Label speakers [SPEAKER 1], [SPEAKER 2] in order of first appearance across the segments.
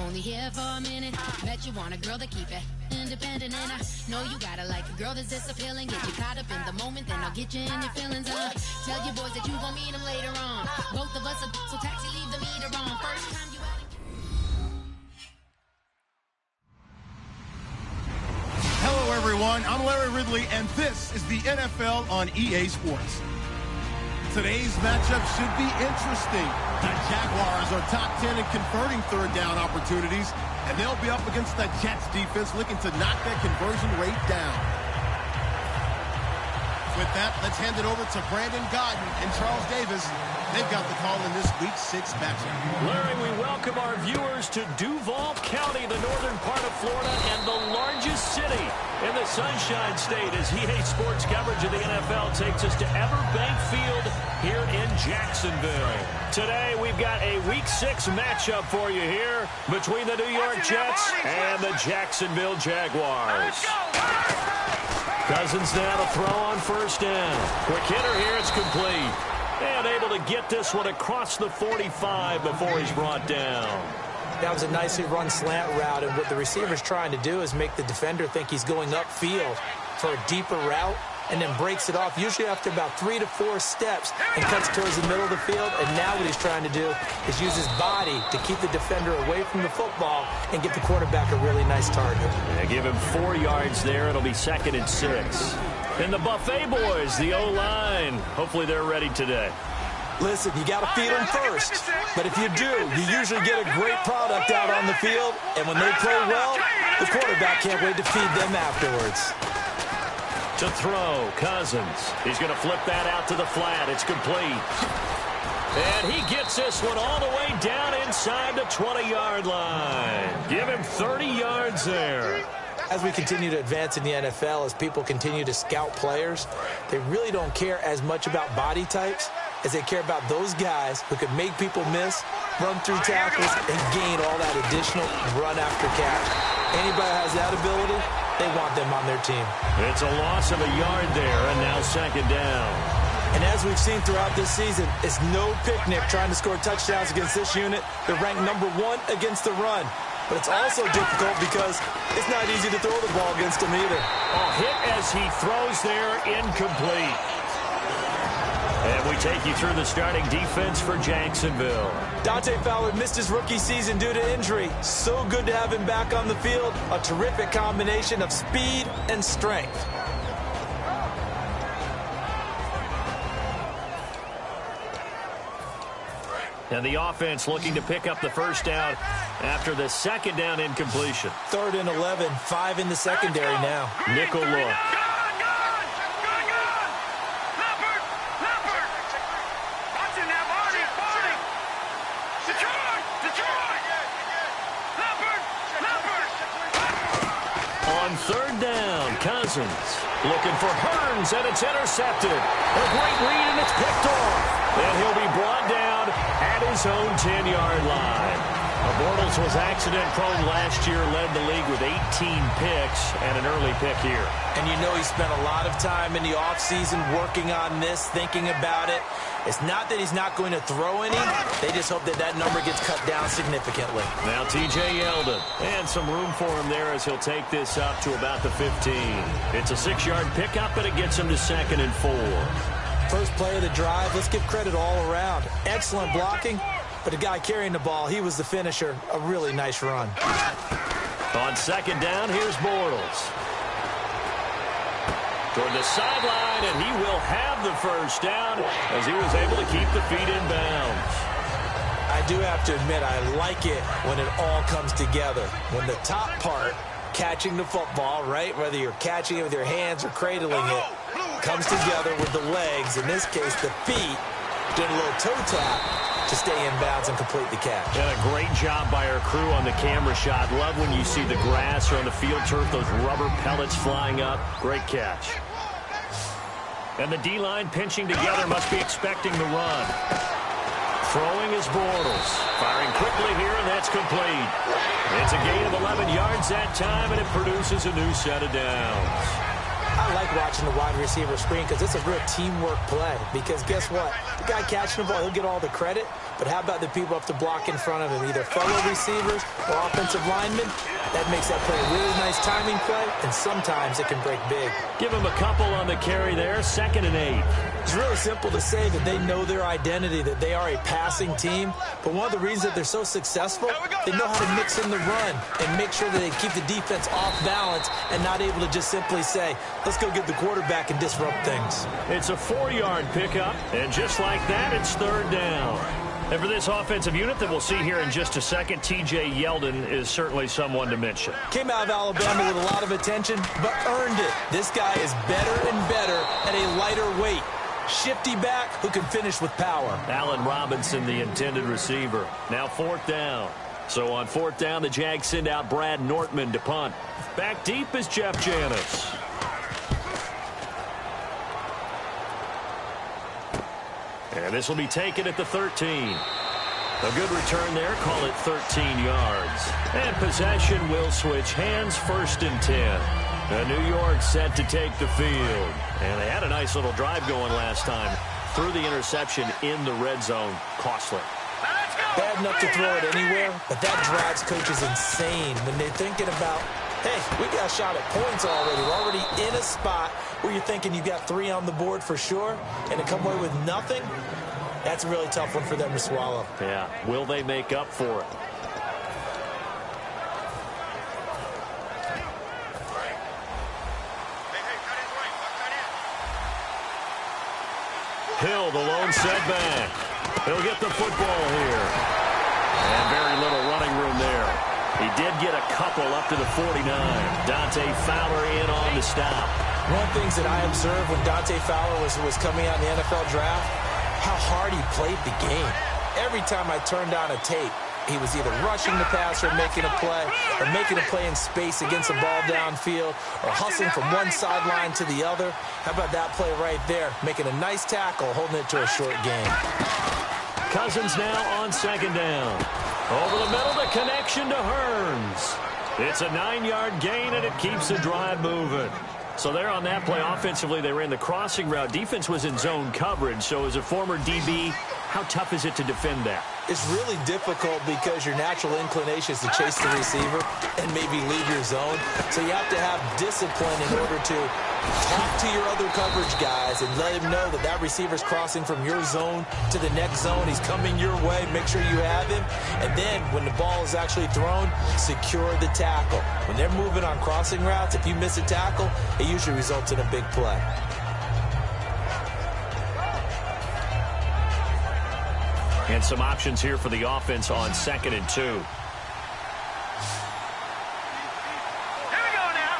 [SPEAKER 1] only here for a minute. Bet you want a girl to keep it independent, and I know you gotta like a girl that's this appealing. Get you caught up in the moment, then I'll get you in your feelings. Tell your boys that you gon' meet them later on. Both of us are so taxi, leave the meter on. First time you out.
[SPEAKER 2] Hello, everyone. I'm Larry Ridley, and this is the NFL on EA Sports. Today's matchup should be interesting. The Jaguars are top 10 in converting third down opportunities, and they'll be up against the Jets defense looking to knock that conversion rate down. With that, let's hand it over to Brandon Godden and Charles Davis. They've got the call in this Week 6 matchup.
[SPEAKER 3] Larry, we welcome our viewers to Duval County, the northern part of Florida, and the largest city in the Sunshine State as EA Sports coverage of the NFL takes us to Everbank Field here in Jacksonville. Today, we've got a Week 6 matchup for you here between the New York Jets and the Jacksonville Jaguars. Cousins now to throw on first down. Quick hitter here, it's complete. And able to get this one across the 45 before he's brought down.
[SPEAKER 4] That was a nicely run slant route, and what the receiver's trying to do is make the defender think he's going upfield for a deeper route, and then breaks it off, usually after about 3 to 4 steps, and cuts towards the middle of the field. And now what he's trying to do is use his body to keep the defender away from the football and give the quarterback a really nice target.
[SPEAKER 3] Yeah, give him 4 yards there. It'll be 2nd and 6. And the Buffet boys, the O-line, hopefully they're ready today.
[SPEAKER 4] Listen, you got to feed them first. But if you do, you usually get a great product out on the field. And when they play well, the quarterback can't wait to feed them afterwards.
[SPEAKER 3] To throw, Cousins. He's going to flip that out to the flat. It's complete. And he gets this one all the way down inside the 20-yard line. Give him 30 yards there.
[SPEAKER 4] As we continue to advance in the NFL, as people continue to scout players, they really don't care as much about body types as they care about those guys who can make people miss, run through tackles, and gain all that additional run after catch. Anybody has that ability, they want them on their team.
[SPEAKER 3] It's a loss of a yard there, and now 2nd down.
[SPEAKER 4] And as we've seen throughout this season, it's no picnic trying to score touchdowns against this unit. They're ranked number 1 against the run. But it's also difficult because it's not easy to throw the ball against him either.
[SPEAKER 3] Hit as he throws there, incomplete. And we take you through the starting defense for Jacksonville.
[SPEAKER 4] Dante Fowler missed his rookie season due to injury. So good to have him back on the field. A terrific combination of speed and strength.
[SPEAKER 3] And the offense looking to pick up the first down after the 2nd down incompletion.
[SPEAKER 4] 3rd and 11, 5 in the secondary now.
[SPEAKER 3] Nickel look. On 3rd down, Cousins looking for Hearns, and it's intercepted. A great read, and it's picked off. And he'll be brought down at his own 10-yard line. Bortles was accident-prone last year, led the league with 18 picks and an early pick here.
[SPEAKER 4] And you know he spent a lot of time in the offseason working on this, thinking about it. It's not that he's not going to throw any. They just hope that that number gets cut down significantly.
[SPEAKER 3] Now T.J. Yeldon, and some room for him there as he'll take this up to about the 15. It's a 6-yard pickup, but it gets him to 2nd and 4.
[SPEAKER 4] First play of the drive, let's give credit all around. Excellent blocking, but the guy carrying the ball, he was the finisher. A really nice run.
[SPEAKER 3] On 2nd down, here's Bortles. Toward the sideline, and he will have the first down as he was able to keep the feet in bounds.
[SPEAKER 4] I do have to admit, I like it when it all comes together. When the top part, catching the football, right, whether you're catching it with your hands or cradling it, comes together with the legs, in this case the feet, doing a little toe tap to stay in bounds and complete the catch.
[SPEAKER 3] And a great job by our crew on the camera shot. Love when you see the grass or on the field turf, those rubber pellets flying up. Great catch. And the D-line pinching together, must be expecting the run. Throwing is Bortles. Firing quickly here, and that's complete. It's a gain of 11 yards that time, and it produces a new set of downs.
[SPEAKER 4] I like watching the wide receiver screen because it's a real teamwork play. Because guess what? The guy catching the ball, he'll get all the credit. But how about the people up to block in front of him, either fellow receivers or offensive linemen? That makes that play a really nice timing play, and sometimes it can break big.
[SPEAKER 3] Give him a couple on the carry there, 2nd and 8.
[SPEAKER 4] It's really simple to say that they know their identity, that they are a passing team. But one of the reasons that they're so successful, they know how to mix in the run and make sure that they keep the defense off balance and not able to just simply say, let's go get the quarterback and disrupt things.
[SPEAKER 3] It's a 4-yard pickup, and just like that, it's 3rd down. And for this offensive unit that we'll see here in just a second, T.J. Yeldon is certainly someone to mention.
[SPEAKER 4] Came out of Alabama with a lot of attention, but earned it. This guy is better and better at a lighter weight. Shifty back who can finish with power.
[SPEAKER 3] Allen Robinson, the intended receiver. Now 4th down. So on 4th down, the Jags send out Brad Nortman to punt. Back deep is Jeff Janis. And this will be taken at the 13. A good return there. Call it 13 yards. And possession will switch hands, 1st and 10. New York set to take the field. And they had a nice little drive going last time. Threw the interception in the red zone. Costly.
[SPEAKER 4] Bad enough to throw it anywhere, but that drives coaches insane when they're thinking about, hey, we got a shot at points already. We're already in a spot where you're thinking you got 3 on the board for sure, and to come away with nothing, that's a really tough one for them to swallow.
[SPEAKER 3] Yeah. Will they make up for it? Hill, the lone setback. He'll get the football here. And very little running room there. He did get a couple up to the 49. Dante Fowler in on the stop.
[SPEAKER 4] One of the things that I observed when Dante Fowler was coming out in the NFL draft, how hard he played the game. Every time I turned on a tape, he was either rushing the passer, making a play, or making a play in space against the ball downfield, or hustling from one sideline to the other. How about that play right there? Making a nice tackle, holding it to a short gain.
[SPEAKER 3] Cousins now on 2nd down. Over the middle, the connection to Hearns. It's a 9-yard gain, and it keeps the drive moving. So there on that play, offensively, they ran the crossing route. Defense was in zone coverage, so as a former DB, how tough is it to defend that?
[SPEAKER 4] It's really difficult because your natural inclination is to chase the receiver and maybe leave your zone. So you have to have discipline in order to talk to your other coverage guys and let him know that that receiver's crossing from your zone to the next zone. He's coming your way. Make sure you have him. And then when the ball is actually thrown, secure the tackle. When they're moving on crossing routes, if you miss a tackle, it usually results in a big play.
[SPEAKER 3] And some options here for the offense on 2nd and 2.
[SPEAKER 5] Here we go now.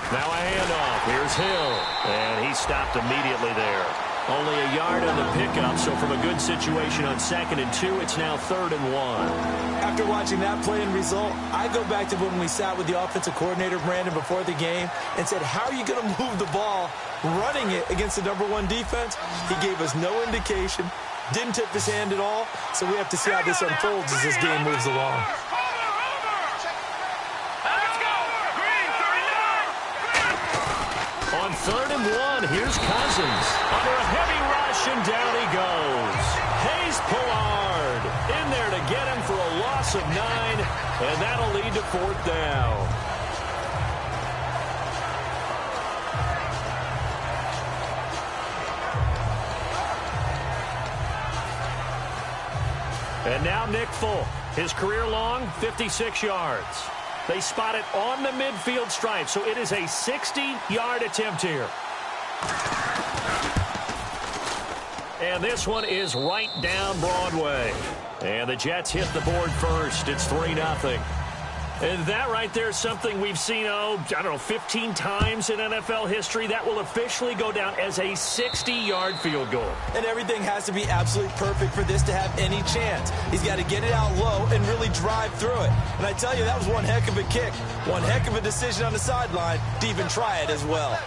[SPEAKER 3] Now a handoff. Here's Hill. And he stopped immediately there. Only a yard on the pickup, so from a good situation on 2nd and 2, it's now 3rd and 1.
[SPEAKER 4] After watching that play and result, I go back to when we sat with the offensive coordinator, Brandon, before the game and said, how are you going to move the ball running it against the #1 defense? He gave us no indication, didn't tip his hand at all, so we have to see how this unfolds as this game moves along.
[SPEAKER 3] On 3rd and 1, here's Cousins. Under a heavy rush, and down he goes. Hayes Pollard in there to get him for a loss of 9, and that'll lead to 4th down. And now Nick Folk, his career long, 56 yards. They spot it on the midfield stripe, so it is a 60-yard attempt here. And this one is right down Broadway. And the Jets hit the board first. It's 3-0. And that right there is something we've seen, 15 times in NFL history. That will officially go down as a 60-yard field goal.
[SPEAKER 4] And everything has to be absolutely perfect for this to have any chance. He's got to get it out low and really drive through it. And I tell you, that was one heck of a kick. One heck of a decision on the sideline to even try it as well.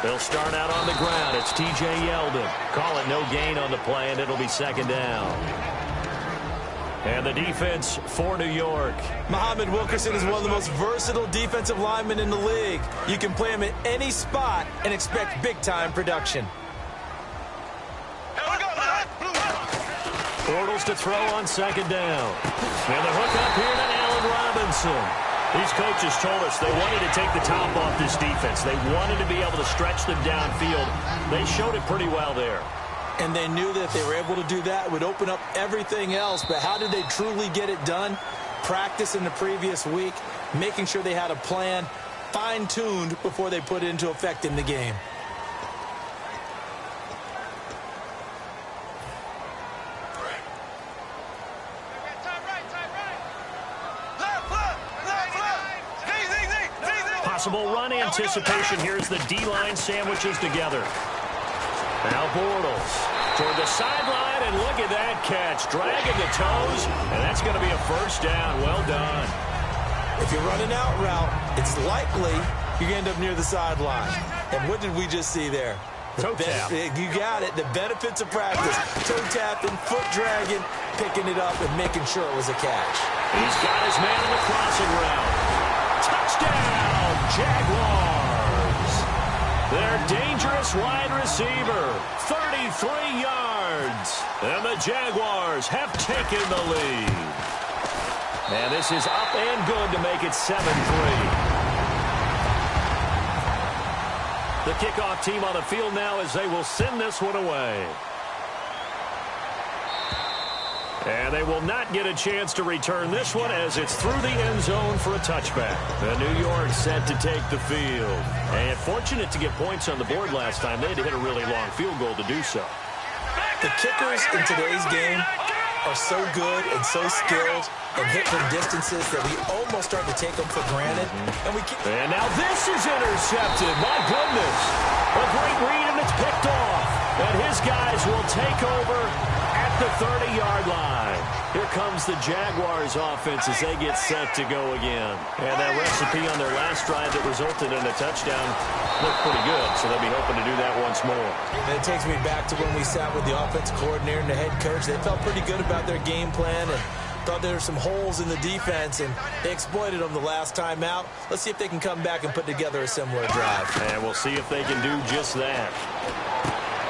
[SPEAKER 3] They'll start out on the ground. It's T.J. Yeldon. Call it no gain on the play, and it'll be 2nd down. And the defense for New York.
[SPEAKER 4] Muhammad Wilkerson is one of the most versatile defensive linemen in the league. You can play him at any spot and expect big-time production.
[SPEAKER 3] Bortles to throw on second down. And the hook up here to Allen Robinson. These coaches told us they wanted to take the top off this defense. They wanted to be able to stretch them downfield. They showed it pretty well there.
[SPEAKER 4] And they knew that if they were able to do that, it would open up everything else. But how did they truly get it done? Practice in the previous week, making sure they had a plan, fine-tuned before they put it into effect in the game.
[SPEAKER 3] Possible run anticipation. Here's the D-line sandwiches together. Now Bortles toward the sideline, and look at that catch. Dragging the toes, and that's going to be a first down. Well done.
[SPEAKER 4] If you run an out route, it's likely you're going to end up near the sideline. And what did we just see there?
[SPEAKER 3] Toe tap.
[SPEAKER 4] You got it. The benefits of practice. Toe tapping, foot dragging, picking it up, and making sure it was a catch.
[SPEAKER 3] He's got his man in the crossing route. Touchdown, Jaguars. Their dangerous wide receiver, 33 yards. And the Jaguars have taken the lead. And this is up and good to make it 7-3. The kickoff team on the field now as they will send this one away. And they will not get a chance to return this one as it's through the end zone for a touchback. The New York set to take the field. And fortunate to get points on the board last time. They had to hit a really long field goal to do so.
[SPEAKER 4] The kickers in today's game are so good and so skilled and hit from distances that we almost start to take them for granted. And
[SPEAKER 3] now this is intercepted. My goodness. A great read, and it's picked off. And his guys will take over at the 30-yard line. Here comes the Jaguars offense as they get set to go again. And that recipe on their last drive that resulted in a touchdown looked pretty good, so they'll be hoping to do that once more.
[SPEAKER 4] And it takes me back to when we sat with the offense coordinator and the head coach. They felt pretty good about their game plan and thought there were some holes in the defense, and they exploited them the last time out. Let's see if they can come back and put together a similar drive.
[SPEAKER 3] And we'll see if they can do just that.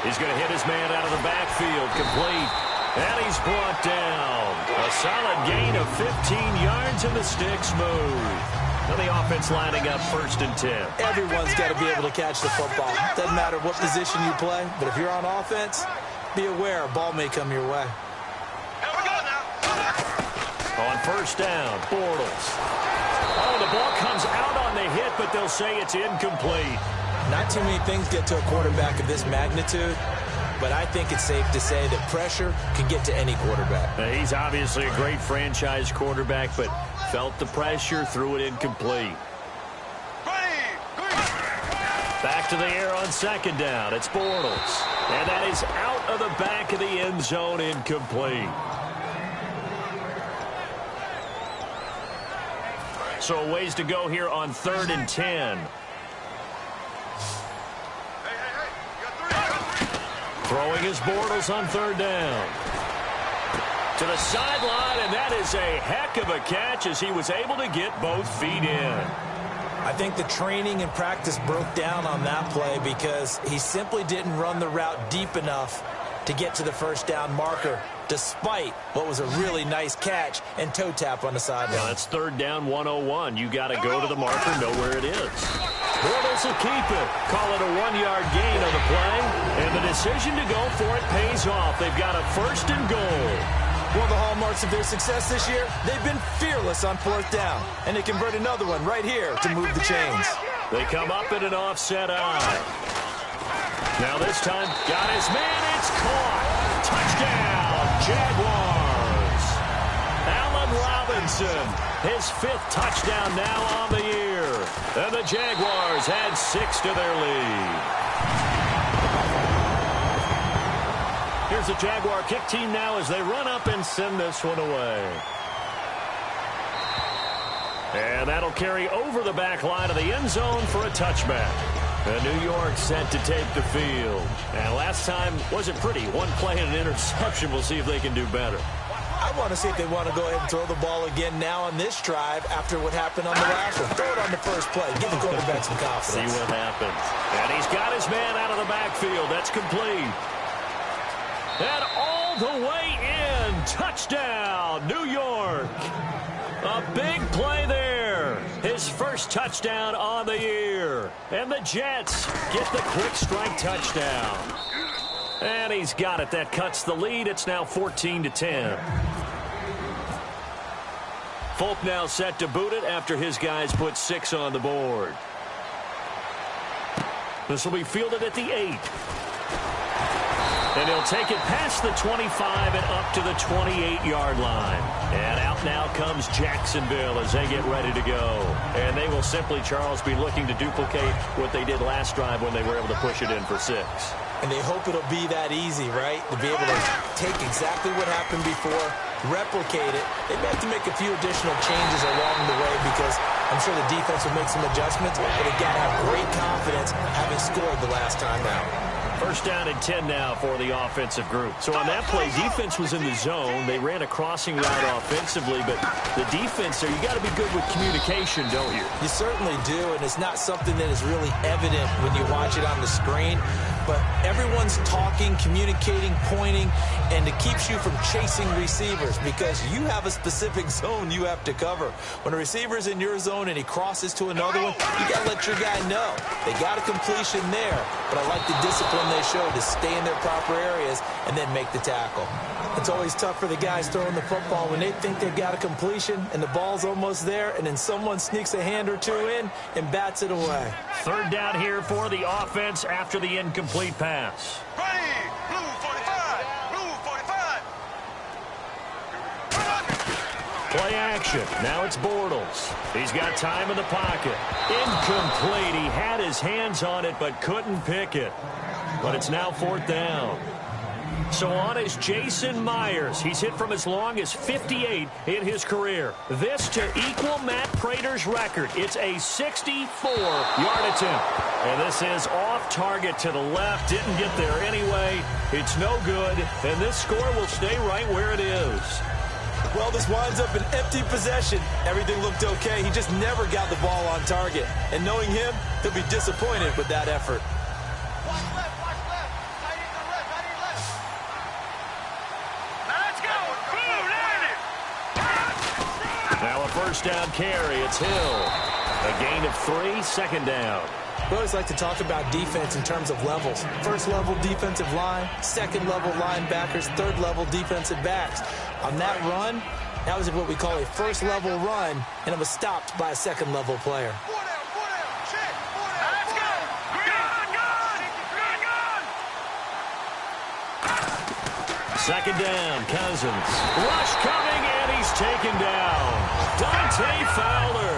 [SPEAKER 3] He's going to hit his man out of the backfield, complete. And he's brought down. A solid gain of 15 yards, and the sticks move. And the offense lining up 1st and 10.
[SPEAKER 4] Everyone's got to be able to catch the football. Doesn't matter what position you play, but if you're on offense, be aware a ball may come your way.
[SPEAKER 3] On 1st down, Bortles. Oh, the ball comes out on the hit, but they'll say it's incomplete.
[SPEAKER 4] Not too many things get to a quarterback of this magnitude, but I think it's safe to say that pressure can get to any quarterback.
[SPEAKER 3] He's obviously a great franchise quarterback, but felt the pressure, threw it incomplete. Back to the air on 2nd down. It's Bortles. And that is out of the back of the end zone, incomplete. So a ways to go here on 3rd and 10. Throwing his Bortles on 3rd down. To the sideline, and that is a heck of a catch as he was able to get both feet in.
[SPEAKER 4] I think the training and practice broke down on that play because he simply didn't run the route deep enough to get to the 1st down marker, despite what was a really nice catch and toe tap on the sideline.
[SPEAKER 3] Well, that's 3rd down 101. You got to go to the marker, know where it is. Bortles will keep it. Call it a 1-yard gain on the play. And the decision to go for it pays off. They've got a 1st and goal.
[SPEAKER 4] One of the hallmarks of their success this year, they've been fearless on 4th down. And they convert another one right here to move the chains.
[SPEAKER 3] They come up in an offset eye. Now this time, got his man. It's caught. Touchdown, Jaguars. Allen Robinson, his 5th touchdown now on the year. And the Jaguars add 6 to their lead. Here's the Jaguar kick team now as they run up and send this one away. And that'll carry over the back line of the end zone for a touchback. And New York set to take the field. And last time wasn't pretty. One play and an interception. We'll see if they can do better.
[SPEAKER 4] I want to see if they want to go ahead and throw the ball again now on this drive after what happened on the last one. Throw it on the first play. Give the quarterback some confidence.
[SPEAKER 3] See what happens. And he's got his man out of the backfield. That's complete. And all the way in. Touchdown, New York. A big play there. His first touchdown on the year. And the Jets get the quick strike touchdown. And he's got it. That cuts the lead. It's now 14-10. Folk now set to boot it after his guys put 6 on the board. This will be fielded at the 8. And he'll take it past the 25 and up to the 28-yard line. And out now comes Jacksonville as they get ready to go. And they will simply, Charles, be looking to duplicate what they did last drive when they were able to push it in for 6.
[SPEAKER 4] And they hope it'll be that easy, right? To be able to take exactly what happened before, replicate it. They may have to make a few additional changes along the way because I'm sure the defense will make some adjustments, but they got to have great confidence having scored the last time out.
[SPEAKER 3] First down and 10 now for the offensive group. So on that play, defense was in the zone. They ran a crossing route offensively, but the defense there, you got to be good with communication, don't you?
[SPEAKER 4] You certainly do, and it's not something that is really evident when you watch it on the screen. But everyone's talking, communicating, pointing, and it keeps you from chasing receivers because you have a specific zone you have to cover. When a receiver's in your zone and he crosses to another one, you got to let your guy know. They got a completion there, but I like the discipline they show to stay in their proper areas and then make the tackle. It's always tough for the guys throwing the football when they think they've got a completion and the ball's almost there, and then someone sneaks a hand or two in and bats it away.
[SPEAKER 3] Third down here for the offense after the incomplete pass.
[SPEAKER 5] Ready, blue 45, blue 45.
[SPEAKER 3] Play action. Now it's Bortles. He's got time in the pocket. Incomplete. He had his hands on it but couldn't pick it. But it's now 4th down. So on is Jason Myers. He's hit from as long as 58 in his career. This to equal Matt Prater's record. It's a 64-yard attempt. And this is off target to the left. Didn't get there anyway. It's no good. And this score will stay right where it is.
[SPEAKER 4] Well, this winds up an empty possession. Everything looked okay. He just never got the ball on target. And knowing him, he'll be disappointed with that effort.
[SPEAKER 3] Now a first down carry. It's Hill. A gain of 3, second down.
[SPEAKER 4] We always like to talk about defense in terms of levels. First level defensive line, second level linebackers, third level defensive backs. On that run, that was what we call a first level run, and it was stopped by a second level player.
[SPEAKER 3] Second down, Cousins. Rush coming, and he's taken down. Dante Fowler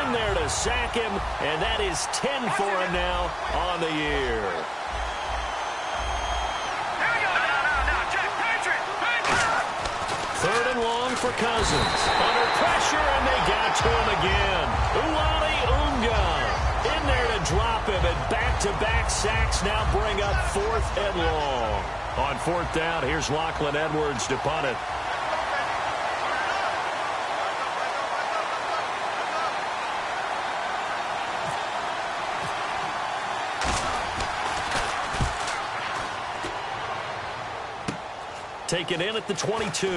[SPEAKER 3] in there to sack him, and that is 10 for him now on the year. Third and long for Cousins. Under pressure, and they got to him again. Uwali Unga in there to drop him, and back-to-back sacks now bring up 4th and long. On 4th down, here's Lachlan Edwards to punt it. Taken in at the 22.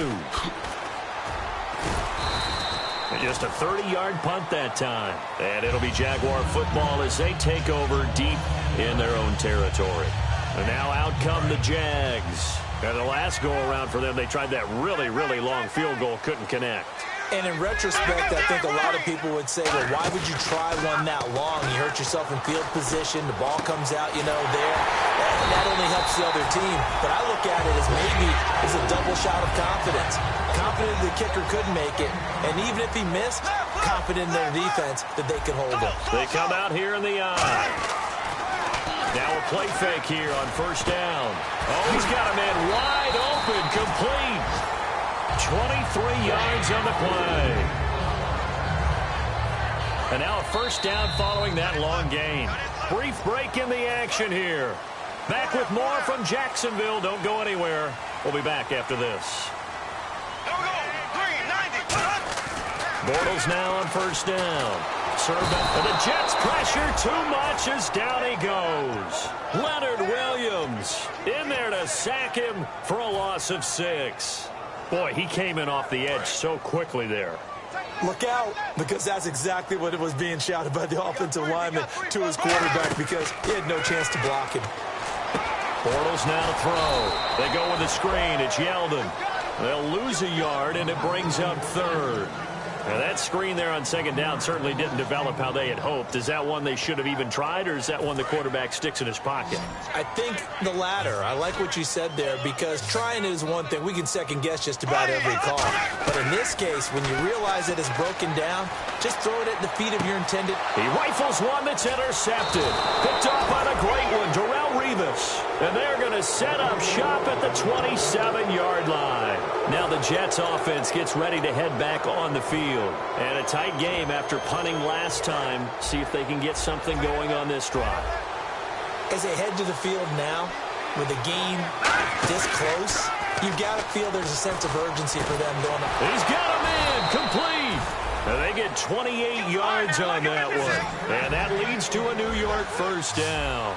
[SPEAKER 3] And just a 30-yard punt that time. And it'll be Jaguar football as they take over deep in their own territory. And now out come the Jags. And the last go-around for them, they tried that really, really long field goal, couldn't connect.
[SPEAKER 4] And in retrospect, I think a lot of people would say, well, why would you try one that long? You hurt yourself in field position. The ball comes out, there. And that only helps the other team. But I look at it as maybe it's a double shot of confidence. Confident the kicker could make it. And even if he missed, confident in their defense that they can hold him.
[SPEAKER 3] They come out here in the eye. Now a play fake here on first down. Oh, he's got a man wide open, complete. 23 yards on the play. And now a first down following that long gain. Brief break in the action here. Back with more from Jacksonville. Don't go anywhere. We'll be back after this.
[SPEAKER 5] Don't go
[SPEAKER 3] Bortles now on first down. Serve it. The Jets pressure too much as down he goes. Leonard Williams in there to sack him for a loss of 6. Boy, he came in off the edge so quickly there.
[SPEAKER 4] Look out, because that's exactly what it was being shouted by the offensive lineman to his quarterback, because he had no chance to block him.
[SPEAKER 3] Bortles now to throw. They go with the screen. It's Yeldon. They'll lose a yard, and it brings up third. Now, that screen there on second down certainly didn't develop how they had hoped. Is that one they should have even tried, or is that one the quarterback sticks in his pocket?
[SPEAKER 4] I think the latter. I like what you said there, because trying is one thing. We can second-guess just about every call. But in this case, when you realize that it's broken down, just throw it at the feet of your intended.
[SPEAKER 3] He rifles one that's intercepted. Picked off by the great one, Darrelle Revis. And they're going to set up shop at the 27-yard line. Now the Jets offense gets ready to head back on the field. And a tight game after punting last time. See if they can get something going on this drive.
[SPEAKER 4] As they head to the field now, with the game this close, you've got to feel there's a sense of urgency for them going up.
[SPEAKER 3] He's got him in, complete. And they get 28 yards on that one. And that leads to a New York first down.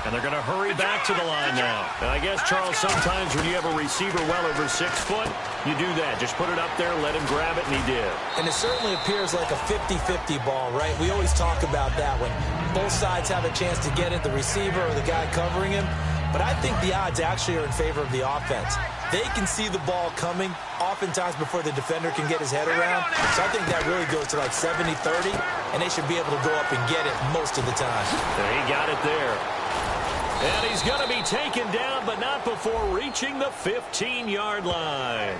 [SPEAKER 3] And they're going to hurry back to the line now. And I guess, Charles, sometimes when you have a receiver well over 6 foot, you do that. Just put it up there, let him grab it, and he did.
[SPEAKER 4] And it certainly appears like a 50-50 ball, right? We always talk about that when both sides have a chance to get it, the receiver or the guy covering him. But I think the odds actually are in favor of the offense. They can see the ball coming oftentimes before the defender can get his head around. So I think that really goes to like 70-30, and they should be able to go up and get it most of the time.
[SPEAKER 3] And he got it there. And he's going to be taken down, but not before reaching the 15-yard line.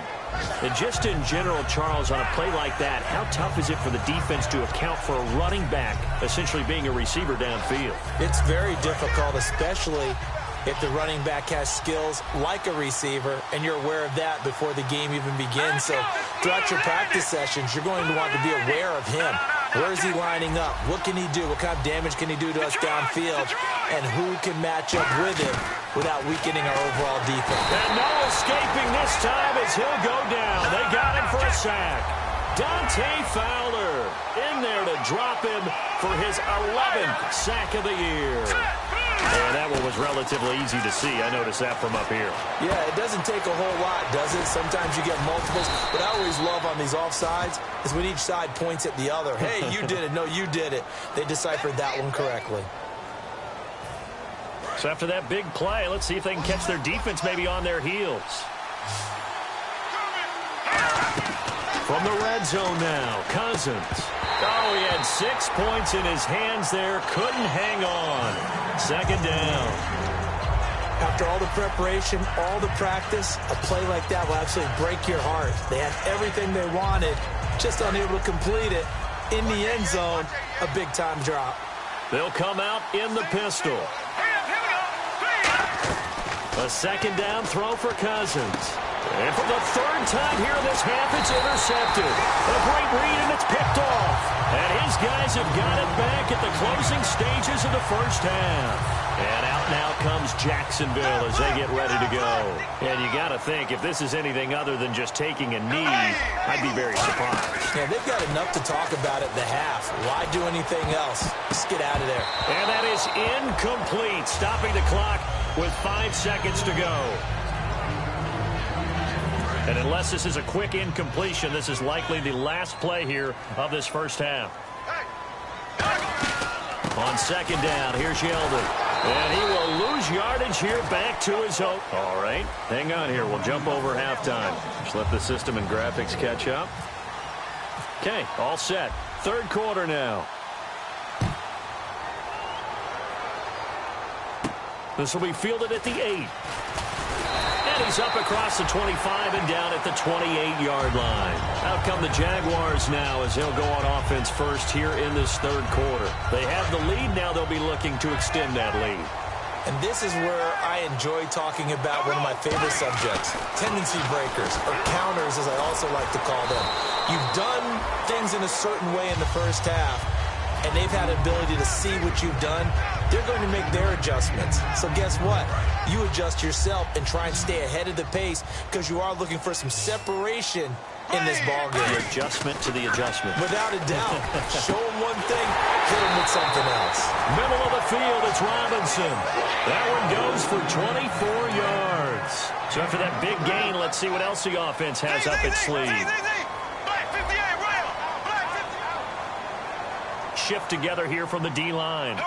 [SPEAKER 3] And just in general, Charles, on a play like that, how tough is it for the defense to account for a running back essentially being a receiver downfield?
[SPEAKER 4] It's very difficult, especially if the running back has skills like a receiver, and you're aware of that before the game even begins. So throughout your practice sessions, you're going to want to be aware of him. Where is he lining up? What can he do? What kind of damage can he do to us downfield? And who can match up with him without weakening our overall defense?
[SPEAKER 3] And no escaping this time as he'll go down. They got him for a sack. Dante Fowler in there to drop him for his 11th sack of the year. And that one was relatively easy to see. I noticed that from up here.
[SPEAKER 4] Yeah, it doesn't take a whole lot, does it? Sometimes you get multiples. What I always love on these offsides is when each side points at the other. Hey, you did it. No, you did it. They deciphered that one correctly.
[SPEAKER 3] So after that big play, let's see if they can catch their defense maybe on their heels. From the red zone now, Cousins. Oh, he had 6 points in his hands there. Couldn't hang on. Second down.
[SPEAKER 4] After all the preparation, all the practice, a play like that will actually break your heart. They had everything they wanted, just unable to complete it. In the end zone, a big-time drop.
[SPEAKER 3] They'll come out in the pistol. A second down throw for Cousins. And for the third time here in this half, it's intercepted. A great read, and it's picked off. And his guys have got it back at the closing stages of the first half. And out now comes Jacksonville as they get ready to go. And you got to think, if this is anything other than just taking a knee, I'd be very surprised.
[SPEAKER 4] Yeah, they've got enough to talk about at the half. Why do anything else? Just get out of there.
[SPEAKER 3] And that is incomplete, stopping the clock with 5 seconds to go. And unless this is a quick incompletion, this is likely the last play here of this first half. On second down, here's Yeldon. And he will lose yardage here back to his own. All right, hang on here. We'll jump over halftime. Just let the system and graphics catch up. Okay, all set. Third quarter now. This will be fielded at the 8. And he's up across the 25 and down at the 28-yard line. Out come the Jaguars now as he'll go on offense first here in this third quarter. They have the lead. Now they'll be looking to extend that lead.
[SPEAKER 4] And this is where I enjoy talking about one of my favorite subjects, tendency breakers, or counters as I also like to call them. You've done things in a certain way in the first half, and they've had an ability to see what you've done. They're going to make their adjustments. So guess what? You adjust yourself and try and stay ahead of the pace because you are looking for some separation in this ball game.
[SPEAKER 3] The adjustment to the adjustment.
[SPEAKER 4] Without a doubt. Show him one thing, hit him with something else.
[SPEAKER 3] Middle of the field, it's Robinson. That one goes for 24 yards. So after that big gain, let's see what else the offense has up its sleeve. Shift together here from the D-line.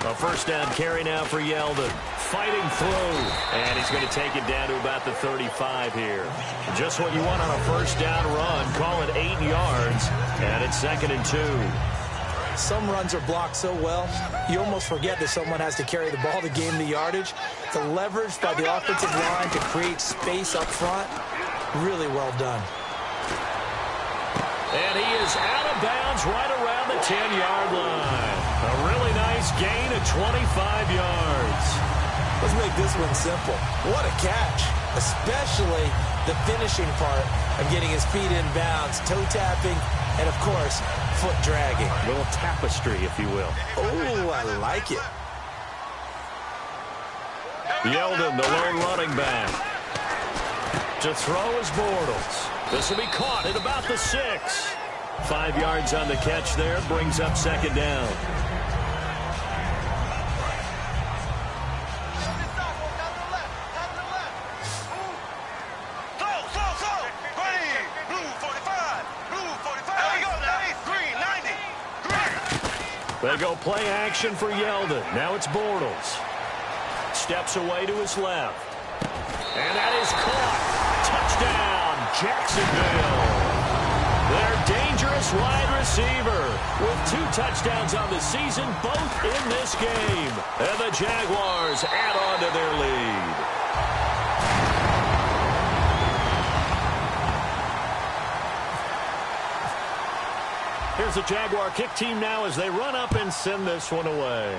[SPEAKER 3] A first down carry now for Yeldon. Fighting through. And he's going to take it down to about the 35 here. Just what you want on a first down run. Call it 8 yards. And it's 2nd and 2.
[SPEAKER 4] Some runs are blocked so well, you almost forget that someone has to carry the ball to gain the yardage. The leverage by the offensive line to create space up front, really well done.
[SPEAKER 3] And he is out of bounds right around the 10-yard line. A really nice gain of 25 yards.
[SPEAKER 4] Let's make this one simple. What a catch, especially the finishing part of getting his feet in bounds, toe tapping, and, of course, foot dragging.
[SPEAKER 3] A little tapestry, if you will.
[SPEAKER 4] Oh, I like it.
[SPEAKER 3] Yeldon, the lone running back. To throw is Bortles. This will be caught at about the 6. 5 yards on the catch there. Brings up 2nd down. They go play action for Yeldon. Now it's Bortles. Steps away to his left. And that is caught. Touchdown, Jacksonville. Their dangerous wide receiver with 2 touchdowns on the season, both in this game. And the Jaguars add on to their lead. Here's the Jaguar kick team now as they run up and send this one away.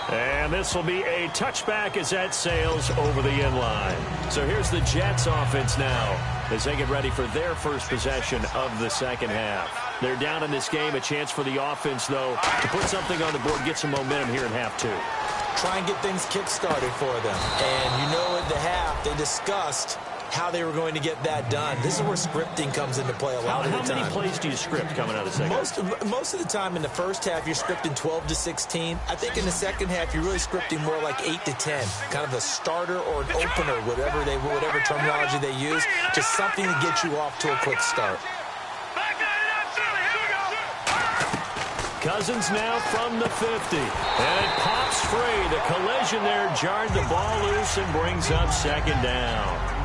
[SPEAKER 3] And this will be a touchback as that sails over the end line. So here's the Jets offense now as they get ready for their first possession of the second half. They're down in this game. A chance for the offense, though, to put something on the board, get some momentum here in half 2.
[SPEAKER 4] Try and get things kick-started for them. And you know at the half they discussed how they were going to get that done. This is where scripting comes into play a lot of the time.
[SPEAKER 3] How many plays do you script coming out of the second half?
[SPEAKER 4] Most of the time in the first half, you're scripting 12 to 16. I think in the second half, you're really scripting more like 8 to 10. Kind of a starter or an opener, whatever terminology they use. Just something to get you off to a quick start.
[SPEAKER 3] Cousins now from the 50. And it pops free. The collision there jarred the ball loose and brings up 2nd down.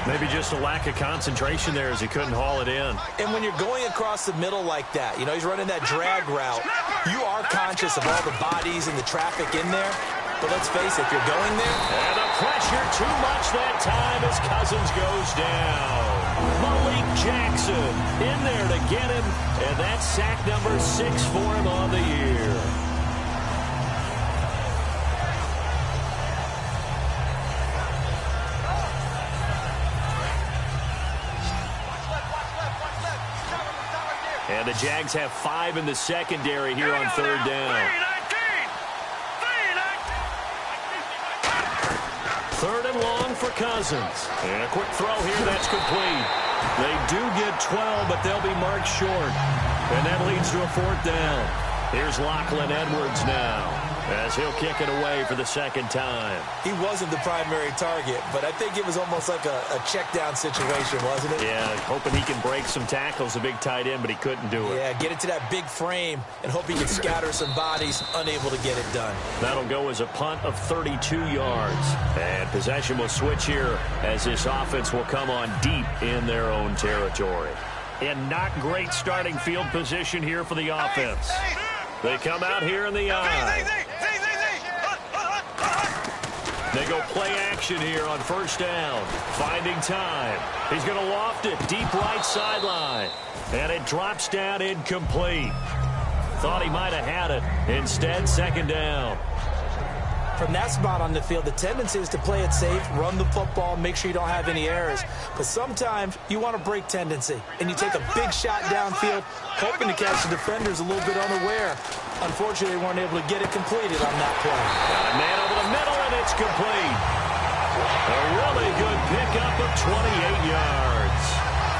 [SPEAKER 3] Maybe just a lack of concentration there as he couldn't haul it in.
[SPEAKER 4] And when you're going across the middle like that, he's running that drag route, you are conscious of all the bodies and the traffic in there. But let's face it, if you're going there.
[SPEAKER 3] And the pressure too much that time as Cousins goes down. Malik Jackson in there to get him. And that's sack number 6 for him on the year. And the Jags have 5 in the secondary here on 3rd down. 3rd and long for Cousins. And a quick throw here, that's complete. They do get 12, but they'll be marked short. And that leads to a 4th down. Here's Lachlan Edwards now as he'll kick it away for the 2nd time.
[SPEAKER 4] He wasn't the primary target, but I think it was almost like a check-down situation, wasn't it?
[SPEAKER 3] Yeah, hoping he can break some tackles, a big tight end, but he couldn't do it.
[SPEAKER 4] Yeah, get it to that big frame and hope he can scatter some bodies, unable to get it done.
[SPEAKER 3] That'll go as a punt of 32 yards. And possession will switch here as this offense will come on deep in their own territory. And not great starting field position here for the offense. They come out here in the eye. They go play action here on 1st down. Finding time. He's going to loft it deep right sideline. And it drops down incomplete. Thought he might have had it. Instead, 2nd down.
[SPEAKER 4] From that spot on the field, the tendency is to play it safe, run the football, make sure you don't have any errors. But sometimes you want to break tendency, and you take a big shot downfield, hoping to catch the defenders a little bit unaware. Unfortunately, they weren't able to get it completed on that play.
[SPEAKER 3] Got a man over the middle, and it's complete. A really good pickup of 28 yards.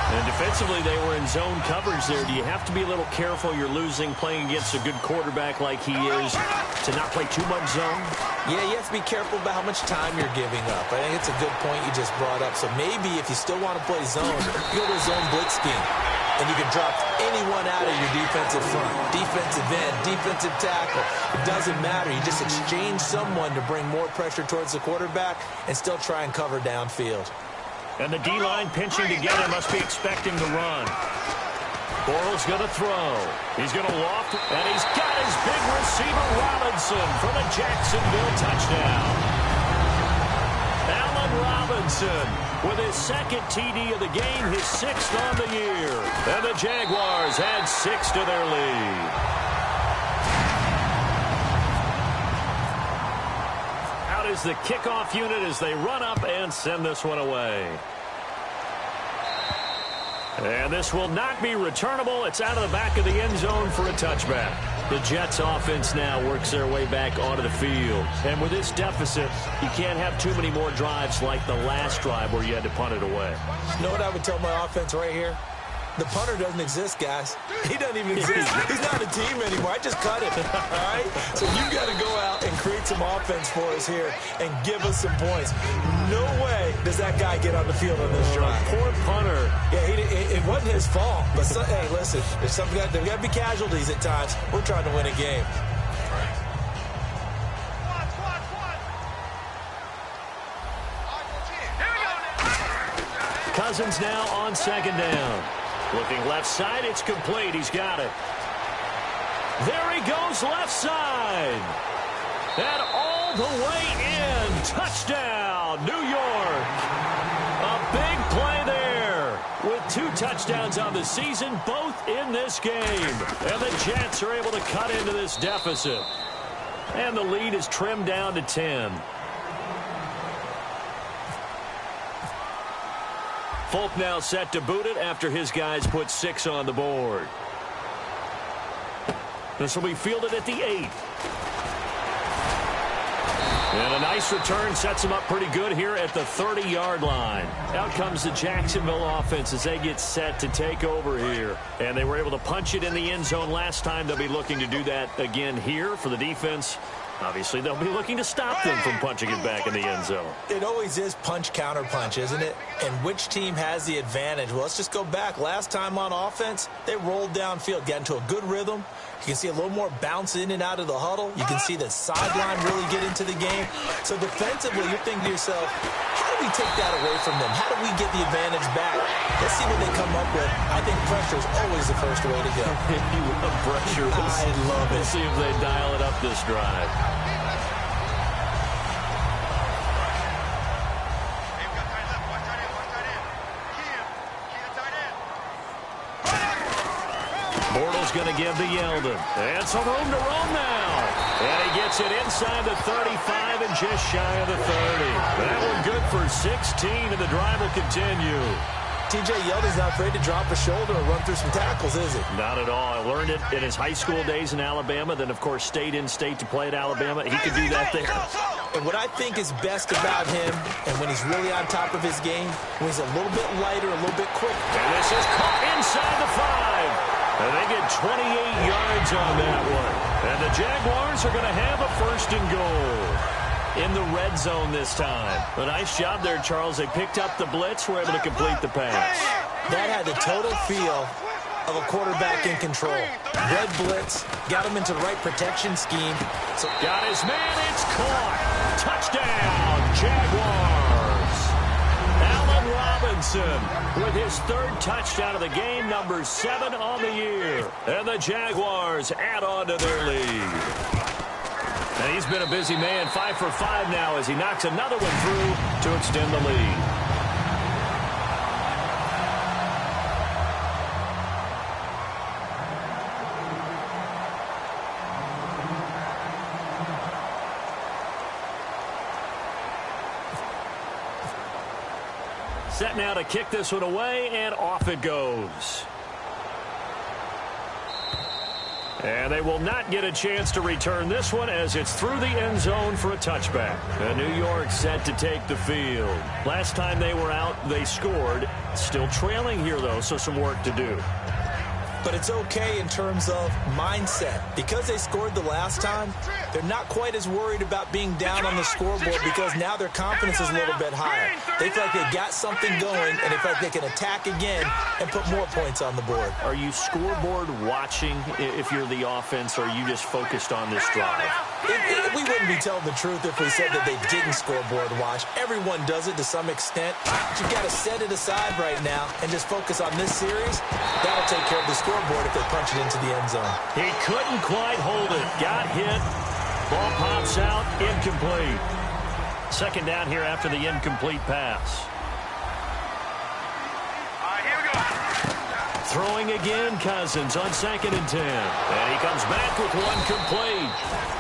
[SPEAKER 3] And defensively, they were in zone coverage there. Do you have to be a little careful? You're losing playing against a good quarterback like he is to not play too much zone?
[SPEAKER 4] Yeah, you have to be careful about how much time you're giving up. I think it's a good point you just brought up. So maybe if you still want to play zone, you go to a zone blitz scheme. And you can drop anyone out of your defensive front. Defensive end, defensive tackle. It doesn't matter. You just exchange someone to bring more pressure towards the quarterback and still try and cover downfield.
[SPEAKER 3] And the D-line pinching together, must be expecting the run. Bortles going to throw. He's going to loft, and he's got his big receiver, Robinson, for the Jacksonville touchdown. Allen Robinson with his second TD of the game, his 6th on the year. And the Jaguars add 6 to their lead. Out is the kickoff unit as they run up and send this one away. And this will not be returnable. It's out of the back of the end zone for a touchback. The Jets offense now works their way back onto the field. And with this deficit, you can't have too many more drives like the last drive where you had to punt it away.
[SPEAKER 4] You know what I would tell my offense right here? The punter doesn't exist, guys. He doesn't even exist. He's not a team anymore. I just cut it, all right? So you got to go out and create some offense for us here and give us some points. No way does that guy get on the field on this drive.
[SPEAKER 3] Poor punter.
[SPEAKER 4] Yeah, it wasn't his fault. But, hey, listen, there's got to be casualties at times. We're trying to win a game.
[SPEAKER 3] Cousins now on 2nd down. Looking left side, it's complete. He's got it. There he goes left side. And all the way in. Touchdown, New York. A big play there with 2 touchdowns on the season, both in this game. And the Jets are able to cut into this deficit. And the lead is trimmed down to 10. Folk now set to boot it after his guys put 6 on the board. This will be fielded at the 8. And a nice return sets him up pretty good here at the 30-yard line. Out comes the Jacksonville offense as they get set to take over here. And they were able to punch it in the end zone last time. They'll be looking to do that again here for the defense. Obviously, they'll be looking to stop them from punching it back in the end zone.
[SPEAKER 4] It always is punch, counter punch, isn't it? And which team has the advantage? Well, let's just go back. Last time on offense, they rolled downfield, got into a good rhythm. You can see a little more bounce in and out of the huddle. You can see the sideline really get into the game. So defensively, you're thinking to yourself, how do we take that away from them? How do we get the advantage back? Let's see what they come up with. I think pressure is always the first way to go.
[SPEAKER 3] You love pressure.
[SPEAKER 4] I love it.
[SPEAKER 3] We'll see if they dial it up this drive. Bortles going to give to Yeldon. And some room to roam now. And he gets it inside the 35 and just shy of the 30. That one good for 16, and the drive will continue.
[SPEAKER 4] T.J. Yeldon's not afraid to drop a shoulder or run through some tackles, is he?
[SPEAKER 3] Not at all. I learned it in his high school days in Alabama, then, of course, stayed in state to play at Alabama. He could do that there.
[SPEAKER 4] And what I think is best about him, and when he's really on top of his game, when he's a little bit lighter, a little bit quicker.
[SPEAKER 3] And this is caught inside the 5. And they get 28 yards on that one. And the Jaguars are going to have a 1st and goal. In the red zone this time. A nice job there, Charles. They picked up the blitz, were able to complete the pass.
[SPEAKER 4] That had the total feel of a quarterback in control. Red blitz, got him into the right protection scheme.
[SPEAKER 3] So got his man, it's caught. Touchdown, Jaguars. Allen Robinson with his 3rd touchdown of the game, number 7 on the year. And the Jaguars add on to their lead. And he's been a busy man, 5 for 5 now as he knocks another one through to extend the lead. Set now to kick this one away, and off it goes. And they will not get a chance to return this one as it's through the end zone for a touchback. And New York set to take the field. Last time they were out, they scored. Still trailing here, though, so some work to do.
[SPEAKER 4] But it's okay in terms of mindset. Because they scored the last time, they're not quite as worried about being down on the scoreboard because now their confidence is a little bit higher. They feel like they got something going, and they feel like they can attack again and put more points on the board.
[SPEAKER 3] Are you scoreboard watching if you're the offense, or are you just focused on this drive?
[SPEAKER 4] We wouldn't be telling the truth if we said that they didn't scoreboard watch. Everyone does it to some extent. But you've got to set it aside right now and just focus on this series. That'll take care of the scoreboard if they punch it into the end zone.
[SPEAKER 3] He couldn't quite hold it. Got hit. Ball pops out. Incomplete. Second down here after the incomplete pass.
[SPEAKER 5] Here we go.
[SPEAKER 3] Throwing again, Cousins on 2nd and 10. And he comes back with one complete.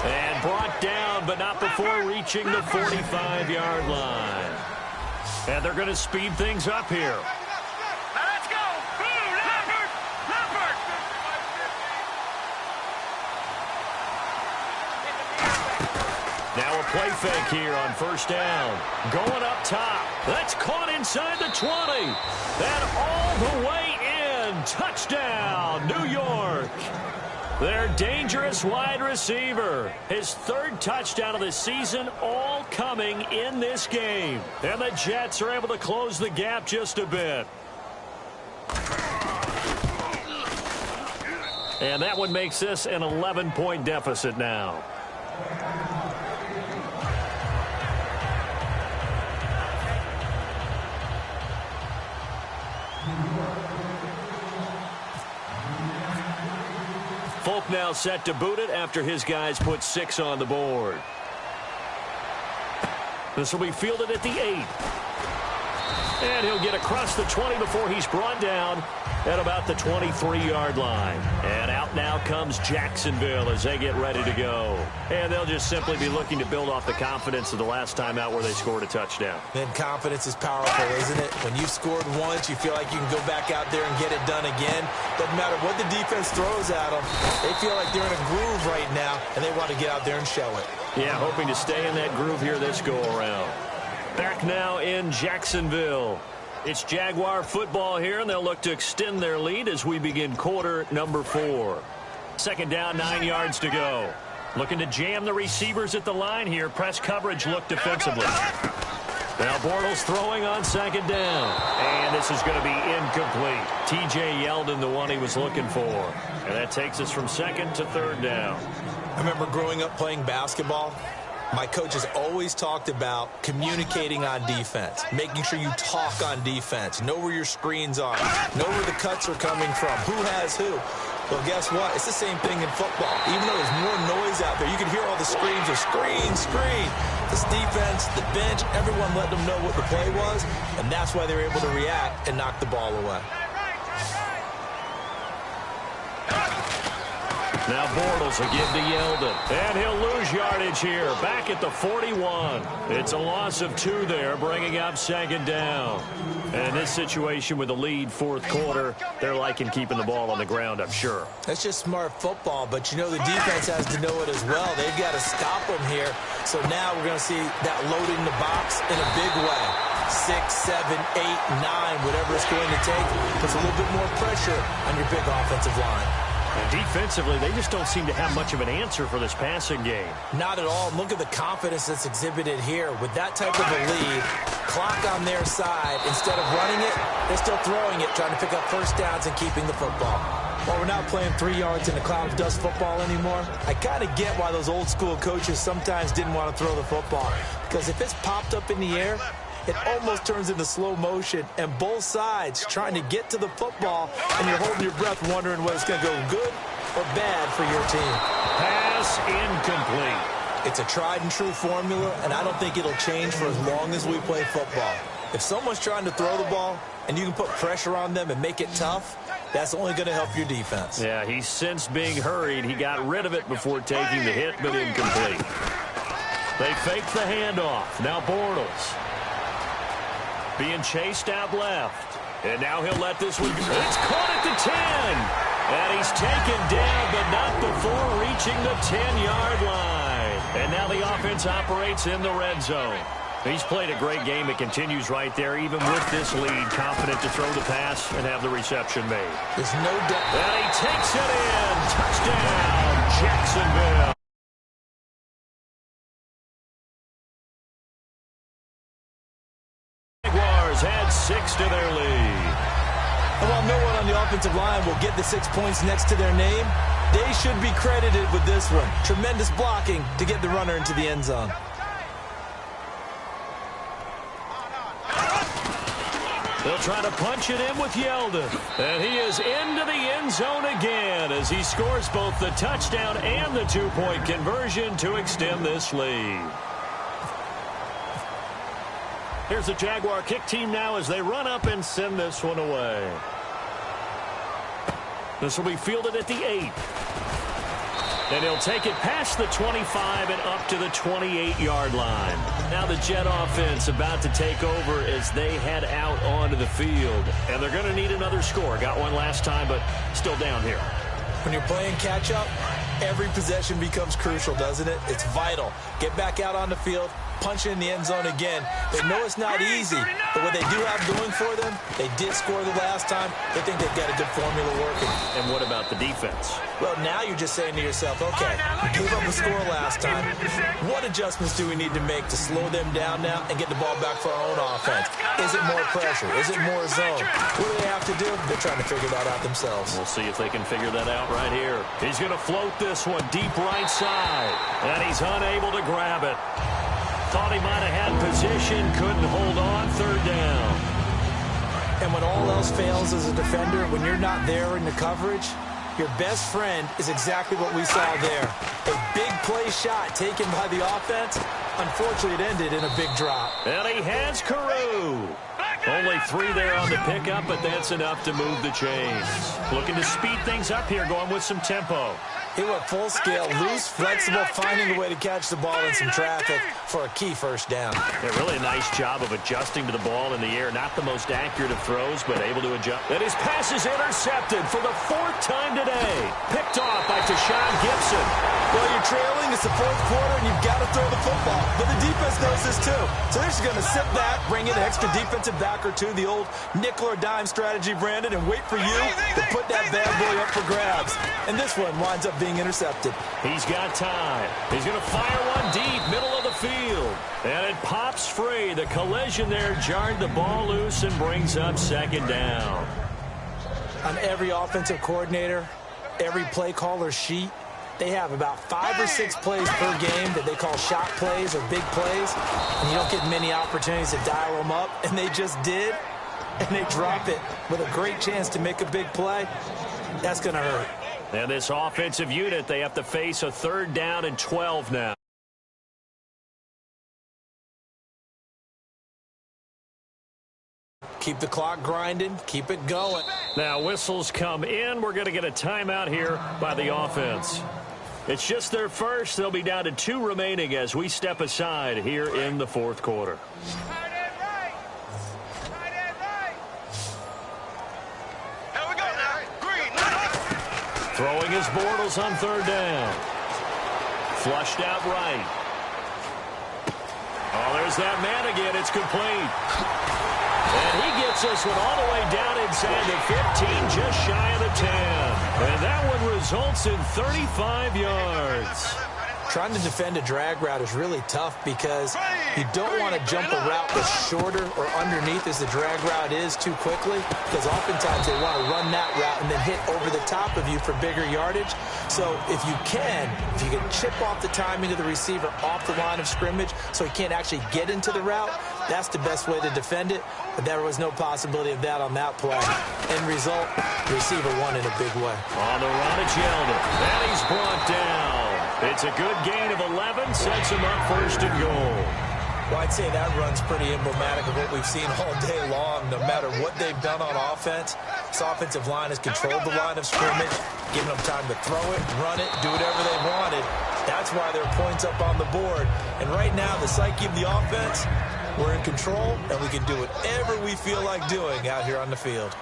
[SPEAKER 3] And brought down, but not before reaching the 45-yard line. And they're going to speed things up here.
[SPEAKER 5] Let's go. Boom, Leopard. Leopard.
[SPEAKER 3] Now a play fake here on first down. Going up top. That's caught inside the 20. And all the way in. Touchdown, New York. Their dangerous wide receiver. His 3rd touchdown of the season, all coming in this game. And the Jets are able to close the gap just a bit. And that one makes this an 11-point deficit now. Folk now set to boot it after his guys put 6 on the board. This will be fielded at the 8. And he'll get across the 20 before he's brought down at about the 23-yard line. And out now comes Jacksonville as they get ready to go. And they'll just simply be looking to build off the confidence of the last time out where they scored a touchdown.
[SPEAKER 4] Then confidence is powerful, isn't it? When you've scored once, you feel like you can go back out there and get it done again. Doesn't matter what the defense throws at them. They feel like they're in a groove right now, and they want to get out there and show it.
[SPEAKER 3] Yeah, hoping to stay in that groove here this go-around. Back now in Jacksonville. It's Jaguar football here, and they'll look to extend their lead as we begin quarter number 4. Second down, 9 yards to go. Looking to jam the receivers at the line here. Press coverage look defensively. Now Bortles throwing on 2nd down. And this is going to be incomplete. T.J. Yeldon, the one he was looking for. And that takes us from 2nd to 3rd down.
[SPEAKER 4] I remember growing up playing basketball. My coaches always talked about communicating on defense, making sure you talk on defense, know where your screens are, know where the cuts are coming from, who has who. Well, guess what? It's the same thing in football. Even though there's more noise out there, you can hear all the screams of screen, screen. This defense, the bench, everyone let them know what the play was, and that's why they were able to react and knock the ball away.
[SPEAKER 3] Now Bortles will give to Yeldon. And he'll lose yardage here. Back at the 41. It's a loss of 2 there, bringing up 2nd down. And in this situation with the lead 4th quarter, they're liking keeping the ball on the ground, I'm sure.
[SPEAKER 4] That's just smart football, but you know the defense has to know it as well. They've got to stop them here. So now we're going to see that load in the box in a big way. 6, 7, 8, 9, whatever it's going to take, puts a little bit more pressure on your big offensive line.
[SPEAKER 3] And defensively, they just don't seem to have much of an answer for this passing game.
[SPEAKER 4] Not at all. Look at the confidence that's exhibited here. With that type of a lead, clock on their side, instead of running it, they're still throwing it, trying to pick up first downs and keeping the football. While we're not playing 3 yards in a cloud of dust football anymore, I kind of get why those old school coaches sometimes didn't want to throw the football. Because if it's popped up in the air, it almost turns into slow motion, and both sides trying to get to the football, and you're holding your breath wondering whether it's going to go good or bad for your team.
[SPEAKER 3] Pass incomplete.
[SPEAKER 4] It's a tried-and-true formula, and I don't think it'll change for as long as we play football. If someone's trying to throw the ball, and you can put pressure on them and make it tough, that's only going to help your defense.
[SPEAKER 3] Yeah, he's since being hurried. He got rid of it before taking the hit, but incomplete. They fake the handoff. Now Bortles. being chased out left. And now he'll let this one go. It's caught at the 10. And he's taken down, but not before reaching the 10-yard line. And now the offense operates in the red zone. He's played a great game. It continues right there, even with this lead, confident to throw the pass and have the reception made.
[SPEAKER 4] There's no doubt.
[SPEAKER 3] And he takes it in. Touchdown, Jacksonville. Jaguars add 6 to their lead.
[SPEAKER 4] And while no one on the offensive line will get the 6 points next to their name, they should be credited with this one. Tremendous blocking to get the runner into the end zone.
[SPEAKER 3] They'll try to punch it in with Yeldon. And he is into the end zone again as he scores both the touchdown and the 2-point conversion to extend this lead. Here's the Jaguar kick team now as they run up and send this one away. This will be fielded at the 8. And he'll take it past the 25 and up to the 28-yard line. Now the Jet offense about to take over as they head out onto the field. And they're going to need another score. Got one last time, but still down here.
[SPEAKER 4] When you're playing catch-up, every possession becomes crucial, doesn't it? It's vital. Get back out on the field, punch it in the end zone again. They know it's not easy, but what they do have going for them, they did score the last time. They think they've got a good formula working.
[SPEAKER 3] And what about the defense?
[SPEAKER 4] Well, now you're just saying to yourself, okay, we gave up a score last time. What adjustments do we need to make to slow them down now and get the ball back for our own offense? Is it more pressure? Is it more zone? What do they have to do? They're trying to figure that out themselves.
[SPEAKER 3] We'll see if they can figure that out right here. He's going to float this one deep right side, and he's unable to grab it. Thought he might have had position, couldn't hold on, third down.
[SPEAKER 4] And when all else fails as a defender, when you're not there in the coverage, your best friend is exactly what we saw there. A big play shot taken by the offense. Unfortunately, it ended in a big drop.
[SPEAKER 3] And he has Carew. Only 3 there on the pickup, but that's enough to move the chains. Looking to speed things up here, going with some tempo.
[SPEAKER 4] He went full scale, loose, flexible, finding a way to catch the ball in some traffic for a key first down.
[SPEAKER 3] Yeah, really a nice job of adjusting to the ball in the air. Not the most accurate of throws, but able to adjust. And his pass is intercepted for the 4th time today. Picked off by Tashawn Gibson.
[SPEAKER 4] Well, you're trailing. It's the 4th quarter, and you've got to throw the football. But the defense knows this, too. So they're just going to sit back, bring in an extra defensive back or two, the old nickel or dime strategy, Brandon, and wait for you to put that bad boy up for grabs. And this one winds up being intercepted.
[SPEAKER 3] He's got time. He's going to fire one deep, middle of the field. And it pops free. The collision there jarred the ball loose and brings up 2nd down.
[SPEAKER 4] On every offensive coordinator, every play caller sheet, they have about 5 or 6 plays per game that they call shot plays or big plays. And you don't get many opportunities to dial them up. And they just did. And they drop it with a great chance to make a big play. That's going to hurt.
[SPEAKER 3] And this offensive unit, they have to face a 3rd down and 12 now.
[SPEAKER 4] Keep the clock grinding. Keep it going.
[SPEAKER 3] Now whistles come in. We're going to get a timeout here by the offense. It's just their first. They'll be down to 2 remaining as we step aside here in the 4th quarter. Throwing his Bortles on 3rd down. Flushed out right. Oh, there's that man again. It's complete. And he gets this one all the way down inside the 15, just shy of the 10. And that one results in 35 yards.
[SPEAKER 4] Trying to defend a drag route is really tough because you don't want to jump a route that's shorter or underneath as the drag route is too quickly, because oftentimes they want to run that route and then hit over the top of you for bigger yardage. So if you can chip off the timing of the receiver off the line of scrimmage so he can't actually get into the route, that's the best way to defend it. But there was no possibility of that on that play. End result, the receiver won in a big way.
[SPEAKER 3] On the run, it's Yeldon. And he's brought down. It's a good gain of 11, sets him up 1st and goal.
[SPEAKER 4] Well, I'd say that run's pretty emblematic of what we've seen all day long. No matter what they've done on offense, this offensive line has controlled the line of scrimmage, giving them time to throw it, run it, do whatever they wanted. That's why there are points up on the board. And right now, the psyche of the offense, We're in control, and we can do whatever we feel like doing out here on the field.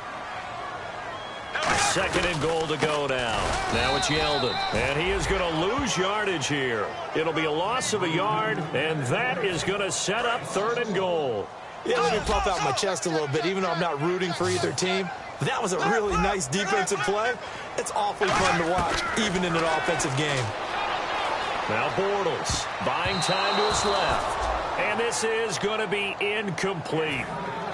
[SPEAKER 3] 2nd and goal to go now. Now it's Yeldon, and he is going to lose yardage here. It'll be a loss of a yard, and that is going to set up 3rd and goal.
[SPEAKER 4] Yeah, let me puff out my chest a little bit, even though I'm not rooting for either team. That was a really nice defensive play. It's awfully fun to watch, even in an offensive game.
[SPEAKER 3] Now Bortles buying time to his left. And this is going to be incomplete.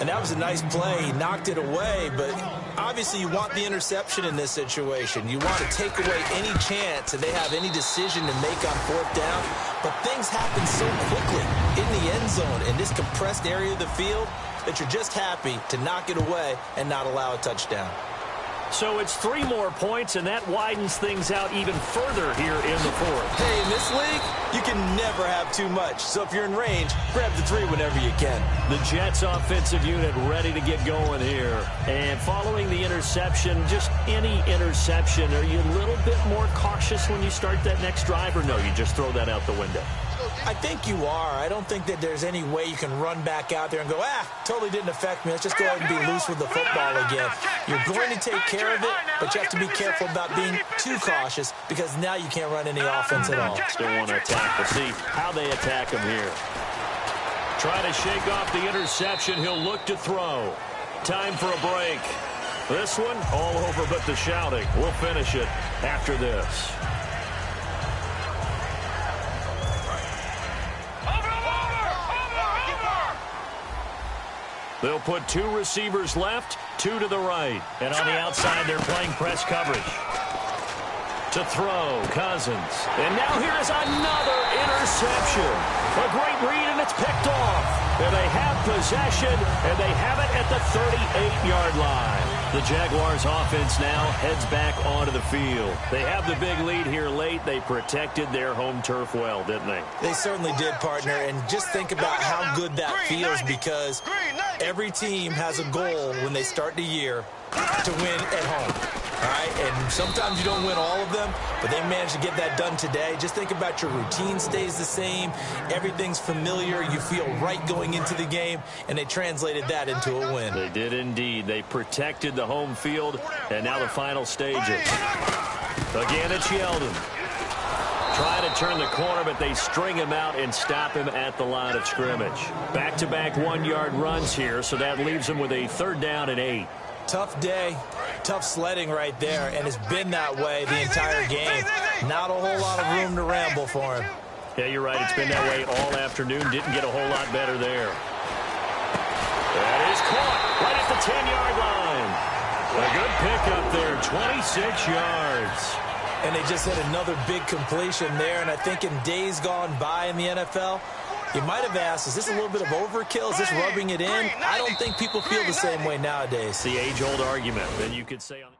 [SPEAKER 4] And that was a nice play. He knocked it away, but obviously you want the interception in this situation. You want to take away any chance that they have any decision to make on 4th down. But things happen so quickly in the end zone in this compressed area of the field that you're just happy to knock it away and not allow a touchdown.
[SPEAKER 3] So it's 3 more points, and that widens things out even further here in the 4th.
[SPEAKER 4] Hey, in this league, you can never have too much. So if you're in range, grab the 3 whenever you can.
[SPEAKER 3] The Jets offensive unit ready to get going here. And following the interception, just any interception, are you a little bit more cautious when you start that next drive, or no, you just throw that out the window?
[SPEAKER 4] I think you are. I don't think that there's any way you can run back out there and go, totally didn't affect me. Let's just go ahead and be loose with the football again. You're going to take care of it, but you have to be careful about being too cautious because now you can't run any offense at all.
[SPEAKER 3] Still want to attack. We'll see how they attack him here. Try to shake off the interception. He'll look to throw. Time for a break. This one, all over but the shouting. We'll finish it after this. They'll put 2 receivers left, 2 to the right. And on the outside, they're playing press coverage. To throw, Cousins. And now here is another interception. A great read, and it's picked off. And they have possession, and they have it at the 38-yard line. The Jaguars offense now heads back onto the field. They have the big lead here late. They protected their home turf well, didn't they?
[SPEAKER 4] They certainly did, partner. And just think about how good that feels because every team has a goal when they start the year to win at home. All right, and sometimes you don't win all of them, but they managed to get that done today. Just think about your routine stays the same. Everything's familiar. You feel right going into the game, and they translated that into a win.
[SPEAKER 3] They did indeed. They protected the home field, and now the final stages. Again, it's Yeldon. Try to turn the corner, but they string him out and stop him at the line of scrimmage. Back-to-back 1-yard runs here, so that leaves him with a 3rd down and 8.
[SPEAKER 4] Tough day, tough sledding right there, and it's been that way the entire game. Not a whole lot of room to ramble for him.
[SPEAKER 3] Yeah, you're right. It's been that way all afternoon. Didn't get a whole lot better there. That is caught right at the 10-yard line. A good pickup there, 26 yards.
[SPEAKER 4] And they just had another big completion there, and I think in days gone by in the NFL, you might have asked, is this a little bit of overkill? Is this rubbing it in? I don't think people feel the same way nowadays.
[SPEAKER 3] The age-old argument that you could say on